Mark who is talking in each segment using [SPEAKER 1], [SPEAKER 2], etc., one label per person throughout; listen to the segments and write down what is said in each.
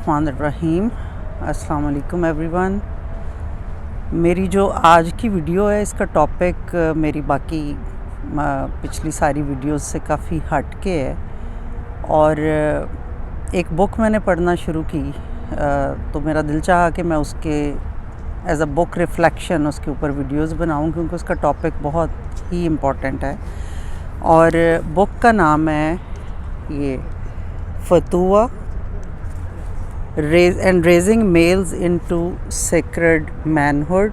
[SPEAKER 1] बिस्मिल्लाहिर्रहमानिर्रहीम। अस्सलाम वालेकुम एवरीवन। मेरी जो आज की वीडियो है इसका टॉपिक मेरी बाकी पिछली सारी वीडियोस से काफ़ी हट के है और एक बुक मैंने पढ़ना शुरू की तो मेरा दिल चाहा कि मैं उसके एज अ बुक रिफ़्लेक्शन उसके ऊपर वीडियोस बनाऊं क्योंकि उसका टॉपिक बहुत ही इम्पोर्टेंट है। और बुक का नाम है ये फतुआ raising males into sacred manhood.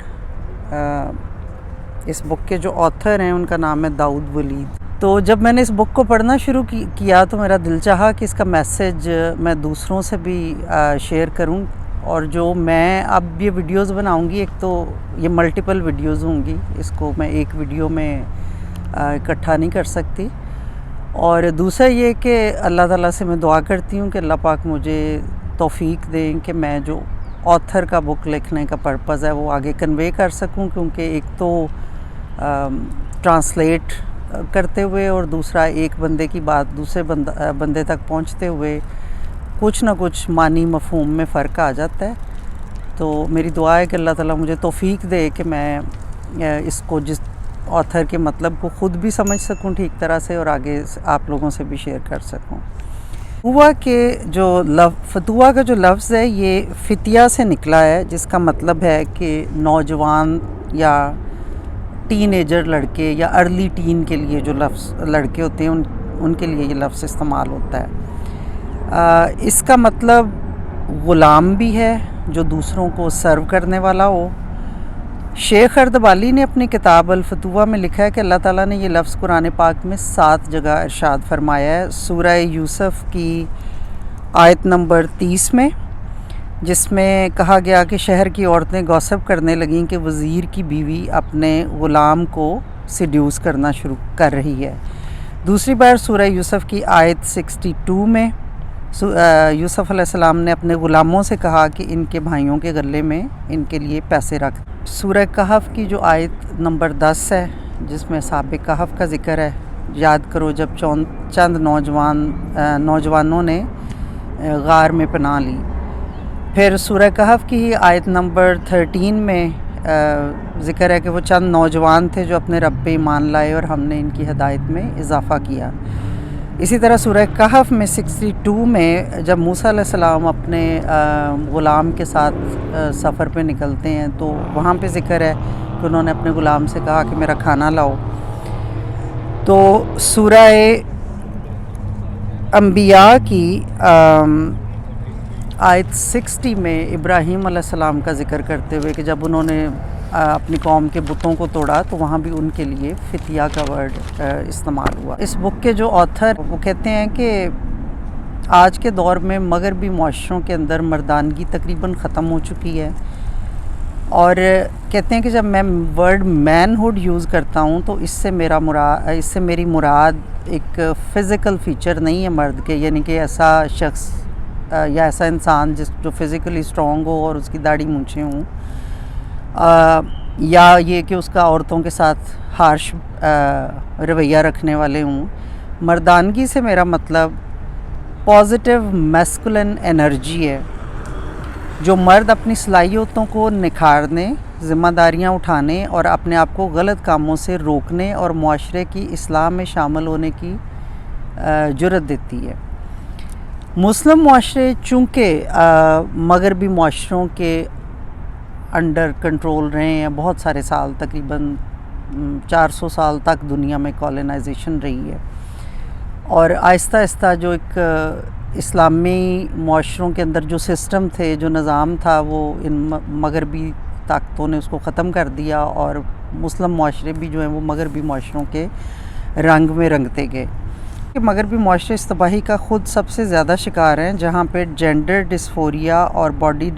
[SPEAKER 1] इस बुक के जो ऑथर हैं उनका नाम है दाऊद वलीद। तो जब मैंने इस बुक को पढ़ना शुरू किया तो मेरा दिल चाहा कि इसका मैसेज मैं दूसरों से भी शेयर करूं। और जो मैं अब ये वीडियोस बनाऊंगी, एक तो ये मल्टीपल वीडियोस होंगी, इसको मैं एक वीडियो में इकट्ठा नहीं कर सकती। और दूसरा ये कि अल्लाह ताला से मैं दुआ करती हूँ कि अल्लाह पाक मुझे तौफीक दें कि मैं जो ऑथर का बुक लिखने का पर्पज़ है वो आगे कन्वे कर सकूं, क्योंकि एक तो ट्रांसलेट करते हुए और दूसरा एक बंदे की बात दूसरे बंदे तक पहुंचते हुए कुछ ना कुछ मानी मफ़हूम में फ़र्क आ जाता है। तो मेरी दुआ है कि अल्लाह ताला मुझे तौफीक दे कि मैं इसको जिस ऑथर के मतलब को ख़ुद भी समझ सकूं ठीक तरह से और आगे आप लोगों से भी शेयर कर सकूं। फतुआ का जो लफ्ज़ है ये फ़ितिया से निकला है, जिसका मतलब है कि नौजवान या टीनेजर लड़के या अर्ली टीन के लिए जो लड़के होते हैं उनके लिए ये लफ्ज़ इस्तेमाल होता है। इसका मतलब ग़ुलाम भी है जो दूसरों को सर्व करने वाला हो। शेख अर्दबाली ने अपनी किताब अल-फतुआ में लिखा है कि अल्लाह ताला ने ये लफ्ज़ कुरान पाक में 7 जगह इरशाद फरमाया है। सूरह यूसुफ की आयत नंबर 30 में, जिसमें कहा गया कि शहर की औरतें गॉसिप करने लगीं कि वज़ीर की बीवी अपने ग़ुलाम को सिड्यूस करना शुरू कर रही है। दूसरी बार सूरह यूसुफ की आयत 62 में यूसुफ अलैहिस्सलाम ने अपने ग़ुलामों से कहा कि इनके भाइयों के गले में इनके लिए पैसे रख। सूरह कहफ की जो आयत नंबर 10 है, जिसमें साहिब कहफ का ज़िक्र है, याद करो जब चंद नौजवानों ने गार में पनाह ली। फिर सूरह कहफ की ही आयत नंबर 13 में ज़िक्र है कि वो चंद नौजवान थे जो अपने रब पे ईमान लाए और हमने इनकी हिदायत में इजाफ़ा किया। इसी तरह सूरह कहफ में 62 में जब मूसा अलैहिस्सलाम अपने ग़ुलाम के साथ सफ़र पे निकलते हैं तो वहाँ पे ज़िक्र है कि उन्होंने अपने ग़ुलाम से कहा कि मेरा खाना लाओ। तो सूरह अंबिया की आयत 60 में इब्राहीम अलैहिस्सलाम का ज़िक्र करते हुए कि जब उन्होंने अपनी कौम के बुतों को तोड़ा तो वहाँ भी उनके लिए फ़ितिया का वर्ड इस्तेमाल हुआ। इस बुक के जो ऑथर वो कहते हैं कि आज के दौर में मगरबी मुआशरों के अंदर मर्दानगी तकरीबन ख़त्म हो चुकी है। और कहते हैं कि जब मैं वर्ड मैनहुड यूज़ करता हूँ तो इससे मेरी मुराद एक फ़िज़िकल फ़ीचर नहीं है मर्द के, यानी कि ऐसा शख्स या ऐसा इंसान जो फ़िज़िकली स्ट्रॉन्ग हो और उसकी दाढ़ी मूंछें हों, या ये कि उसका औरतों के साथ हार्श रवैया रखने वाले हों। मर्दानगी से मेरा मतलब पॉजिटिव मैस्कुलिन एनर्जी है। जो मर्द अपनी सलाहियतों को निखारने, ज़िम्मेदारियां उठाने और अपने आप को गलत कामों से रोकने और मुआशरे की इस्लाह में शामिल होने की जुर्रत देती है। मुस्लिम मुआशरे चूँकि मगरबी मुआशरों के अंडर कंट्रोल रहे हैं बहुत सारे साल, तकरीबन 400 साल तक दुनिया में कॉलोनाइजेशन रही है, और आहिस्ता आहिस्ता जो एक इस्लामी मुआशरों के अंदर जो सिस्टम थे, जो निज़ाम था, वो इन मगरबी ताकतों ने उसको ख़त्म कर दिया और मुस्लिम मुआशरे भी जो हैं वो मगरबी मुआशरों के रंग में रंगते गए। मगरबी मुआशरे इस तबाही का ख़ुद सबसे ज़्यादा शिकार हैं, जहाँ पे जेंडर डिस्फोरिया और बॉडी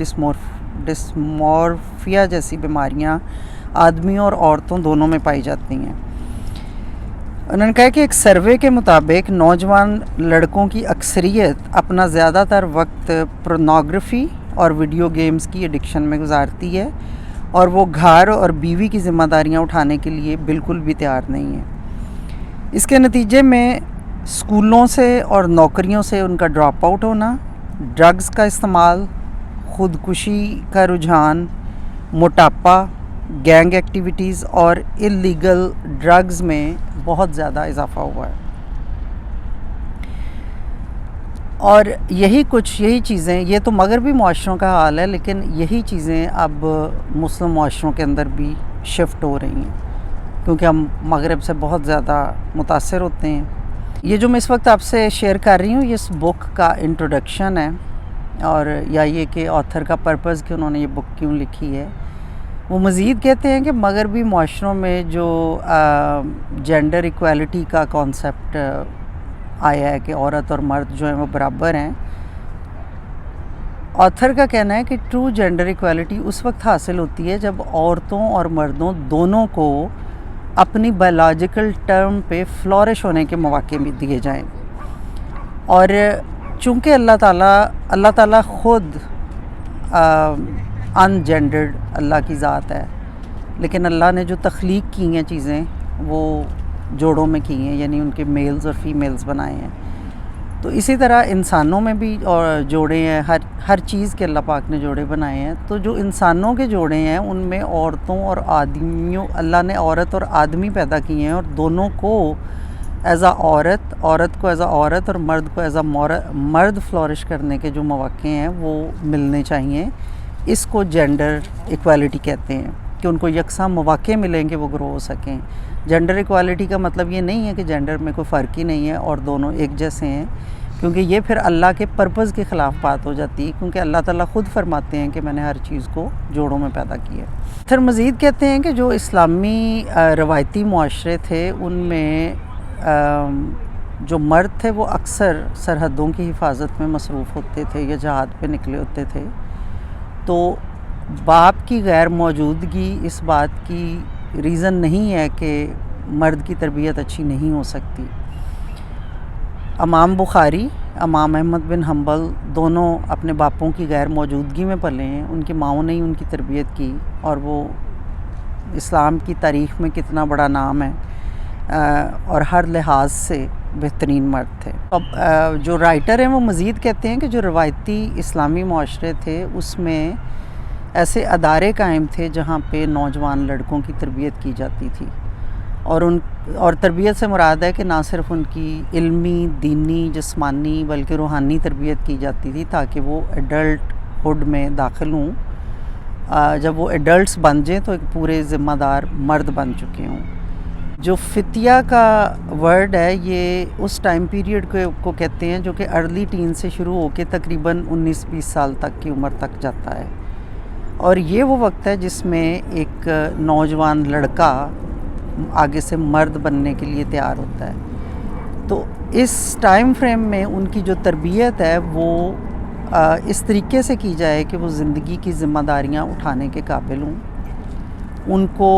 [SPEAKER 1] डिस्मॉर्फिया जैसी बीमारियां आदमियों और औरतों दोनों में पाई जाती हैं। उन्होंने कहा कि एक सर्वे के मुताबिक नौजवान लड़कों की अक्सरियत अपना ज़्यादातर वक्त पोर्नोग्राफी और वीडियो गेम्स की एडिक्शन में गुजारती है और वो घर और बीवी की ज़िम्मेदारियां उठाने के लिए बिल्कुल भी तैयार नहीं है। इसके नतीजे में स्कूलों से और नौकरियों से उनका ड्रॉप आउट होना, ड्रग्स का इस्तेमाल, ख़ुदकुशी का रुझान, मोटापा, गैंग एक्टिविटीज़ और इलीगल ड्रग्स में बहुत ज़्यादा इजाफ़ा हुआ है। और यही चीज़ें, ये तो मगरबी मुआशरों का हाल है, लेकिन यही चीज़ें अब मुस्लिम मुआशरों के अंदर भी शिफ्ट हो रही हैं, क्योंकि हम मगरब से बहुत ज़्यादा मुतासर होते हैं। ये जो मैं इस वक्त आपसे शेयर कर रही हूँ, ये इस बुक का इंट्रोडक्शन है, और या ये कि ऑथर का पर्पज़ कि उन्होंने ये बुक क्यों लिखी है। वो मज़ीद कहते हैं कि मगरबी मुआशरों में जो जेंडर इक्वालिटी का कॉन्सेप्ट आया है कि औरत और मर्द जो हैं वो बराबर हैं, ऑथर का कहना है कि ट्रू जेंडर इक्वालिटी उस वक्त हासिल होती है जब औरतों और मर्दों दोनों को अपनी बायोलॉजिकल टर्म पे फ्लोरिश होने के मौके भी दिए जाएं। और चूँकि अल्लाह ताला ख़ुद अनजेंडर्ड अल्लाह की ज़ात है, लेकिन अल्लाह ने जो तख्लीक की हैं चीज़ें वो जोड़ों में की हैं, यानी उनके मेल्स और फीमेल्स बनाए हैं। तो इसी तरह इंसानों में भी और जोड़े हैं, हर चीज़ के अल्लाह पाक ने जोड़े बनाए हैं। तो जो इंसानों के जोड़े हैं उनमें औरतों और आदमियों, अल्लाह ने औरत और आदमी पैदा किए हैं, और दोनों को एज़ आ औरत को एज़ आ औरत और मर्द को एज़ आ मर्द फ्लोरिश करने के जो मौके हैं वो मिलने चाहिए। इसको जेंडर इक्वालिटी कहते हैं कि उनको यकसा मौके मिलें कि वो ग्रो हो सकें। जेंडर इक्वालिटी का मतलब ये नहीं है कि जेंडर में कोई फ़र्क ही नहीं है और दोनों एक जैसे हैं, क्योंकि ये फिर अल्लाह के पर्पज़ के ख़िलाफ़ बात हो जाती है, क्योंकि अल्लाह ताला ख़ुद फरमाते हैं कि मैंने हर चीज़ को जोड़ों में पैदा किया। फिर मज़ीद कहते हैं कि जो इस्लामी रवायती मुआशरे थे उनमें जो मर्द थे वो अक्सर सरहदों की हिफाजत में मसरूफ़ होते थे या जहाद पे निकले होते थे। तो बाप की गैर मौजूदगी इस बात की रीज़न नहीं है कि मर्द की तरबियत अच्छी नहीं हो सकती। इमाम बुखारी, इमाम अहमद बिन हम्बल दोनों अपने बापों की गैर मौजूदगी में पले हैं। उनकी माओं ने ही उनकी तरबियत की, और वो इस्लाम की तारीख़ में कितना बड़ा नाम है, और हर लिहाज से बेहतरीन मर्द थे। अब जो राइटर हैं वो मज़ीद कहते हैं कि जो रवायती इस्लामी माशरे थे उसमें ऐसे अदारे कायम थे जहाँ पे नौजवान लड़कों की तरबियत की जाती थी, और तरबियत से मुराद है कि ना सिर्फ उनकी इल्मी, दीनी, जिस्मानी बल्कि रूहानी तरबियत की जाती थी, ताकि वो एडल्टहुड में दाखिल हों। जब वो एडल्ट्स बन जाएँ तो एक पूरे ज़िम्मेदार मर्द बन चुके हों। जो फितिया का वर्ड है ये उस टाइम पीरियड को कहते हैं जो कि अर्ली टीन से शुरू होकर तकरीबन 19-20 साल तक की उम्र तक जाता है, और ये वो वक्त है जिसमें एक नौजवान लड़का आगे से मर्द बनने के लिए तैयार होता है। तो इस टाइम फ्रेम में उनकी जो तरबियत है वो इस तरीके से की जाए कि वो ज़िंदगी की ज़िम्मेदारियाँ उठाने के काबिल हों, उनको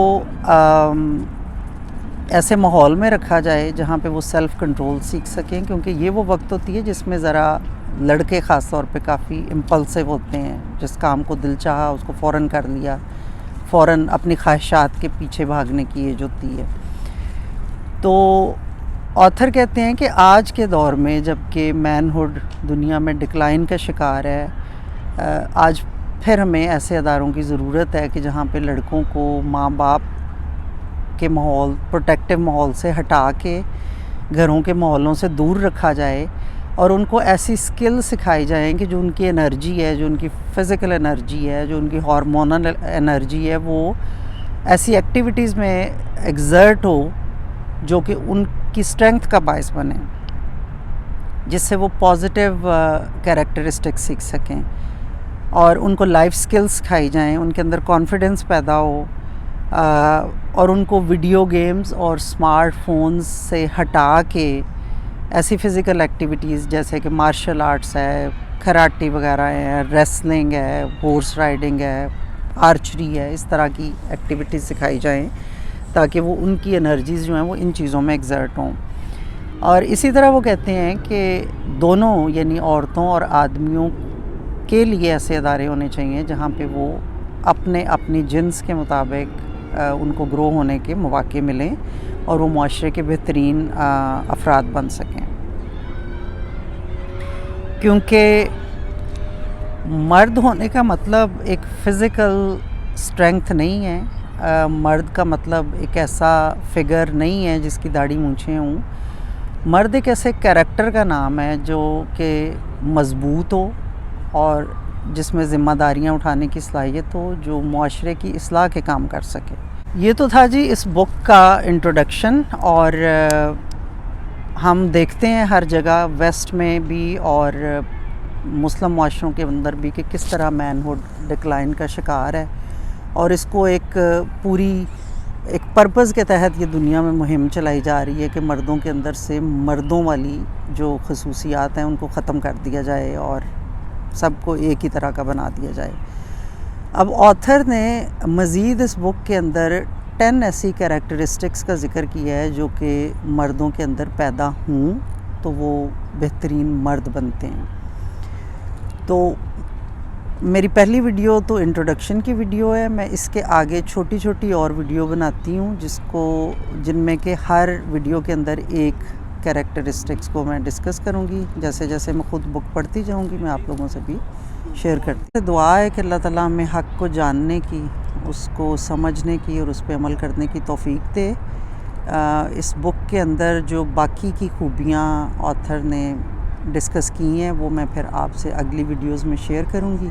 [SPEAKER 1] ऐसे माहौल में रखा जाए जहाँ पे वो सेल्फ़ कंट्रोल सीख सकें, क्योंकि ये वो वक्त होती है जिसमें ज़रा लड़के ख़ास तौर पे काफ़ी इम्पल्सिव होते हैं। जिस काम को दिल चाहा उसको फ़ौरन कर लिया, फ़ौरन अपनी ख्वाहिशात के पीछे भागने की एज होती है। तो ऑथर कहते हैं कि आज के दौर में जबकि मैनहुड दुनिया में डिक्लाइन का शिकार है, आज फिर हमें ऐसे अदारों की ज़रूरत है कि जहाँ पे लड़कों को माँ बाप के माहौल, प्रोटेक्टिव माहौल से हटा के घरों के माहौलों से दूर रखा जाए, और उनको ऐसी स्किल सिखाई जाएँ कि जो उनकी एनर्जी है, जो उनकी फ़िज़िकल एनर्जी है, जो उनकी हार्मोनल एनर्जी है, वो ऐसी एक्टिविटीज़ में एग्जर्ट हो जो कि उनकी स्ट्रेंथ का बायस बने, जिससे वो पॉजिटिव कैरेक्टरिस्टिक्स सीख सकें, और उनको लाइफ स्किल्स सिखाई जाएँ, उनके अंदर कॉन्फिडेंस पैदा हो, और उनको वीडियो गेम्स और स्मार्टफोन्स से हटा के ऐसी फ़िज़िकल एक्टिविटीज़ जैसे कि मार्शल आर्ट्स है, कराटे वगैरह है, रेसलिंग है, हॉर्स राइडिंग है, आर्चरी है, इस तरह की एक्टिविटीज़ सिखाई जाएँ ताकि वो उनकी एनर्जीज़ जो हैं वो इन चीज़ों में एग्जर्ट हों। और इसी तरह वो कहते हैं कि दोनों यानी औरतों और आदमियों के लिए ऐसे अदारे होने चाहिए जहाँ पे वो अपनी जिन्स के मुताबिक उनको ग्रो होने के मौके मिलें और वो मुआशरे के बेहतरीन अफराद बन सकें। क्योंकि مرد ہونے کا مطلب ایک فزیکل اسٹرینگتھ نہیں ہے، مرد کا مطلب ایک ایسا فگر نہیں ہے جس کی داڑھی مونچھیں ہوں۔ مرد ایک ایسے کیریکٹر کا نام ہے جو کہ مضبوط ہو اور جس میں ذمہ داریاں اٹھانے کی صلاحیت ہو، جو معاشرے کی اصلاح کے کام کر سکے۔ یہ تو تھا جی اس بک کا انٹروڈکشن، اور ہم دیکھتے ہیں ہر جگہ ویسٹ میں بھی اور مسلم معاشروں کے اندر بھی کہ کس طرح مین ہوڈ ڈکلائن کا شکار ہے، اور اس کو ایک پرپز کے تحت یہ دنیا میں مہم چلائی جا رہی ہے کہ مردوں کے اندر سے مردوں والی جو خصوصیات ہیں ان کو ختم کر دیا جائے اور سب کو ایک ہی طرح کا بنا دیا جائے۔ اب آتھر نے مزید اس بک کے اندر 10 ایسی کیریکٹرسٹکس کا ذکر کیا ہے جو کہ مردوں کے اندر پیدا ہوں تو وہ بہترین مرد بنتے ہیں۔ تو میری پہلی ویڈیو تو انٹروڈکشن کی ویڈیو ہے، میں اس کے آگے چھوٹی چھوٹی اور ویڈیو بناتی ہوں جن میں کہ ہر ویڈیو کے اندر ایک کیریکٹرسٹکس کو میں ڈسکس کروں گی۔ جیسے جیسے میں خود بک پڑھتی جاؤں گی میں آپ لوگوں سے بھی شیئر کرتی ہوں۔ دعا ہے کہ اللہ تعالیٰ ہمیں حق کو جاننے کی، اس کو سمجھنے کی اور اس پہ عمل کرنے کی توفیق دے۔ اس بک کے اندر جو باقی کی خوبیاں آتھر نے ڈسکس کی ہیں وہ میں پھر آپ سے اگلی ویڈیوز میں شیئر کروں گی۔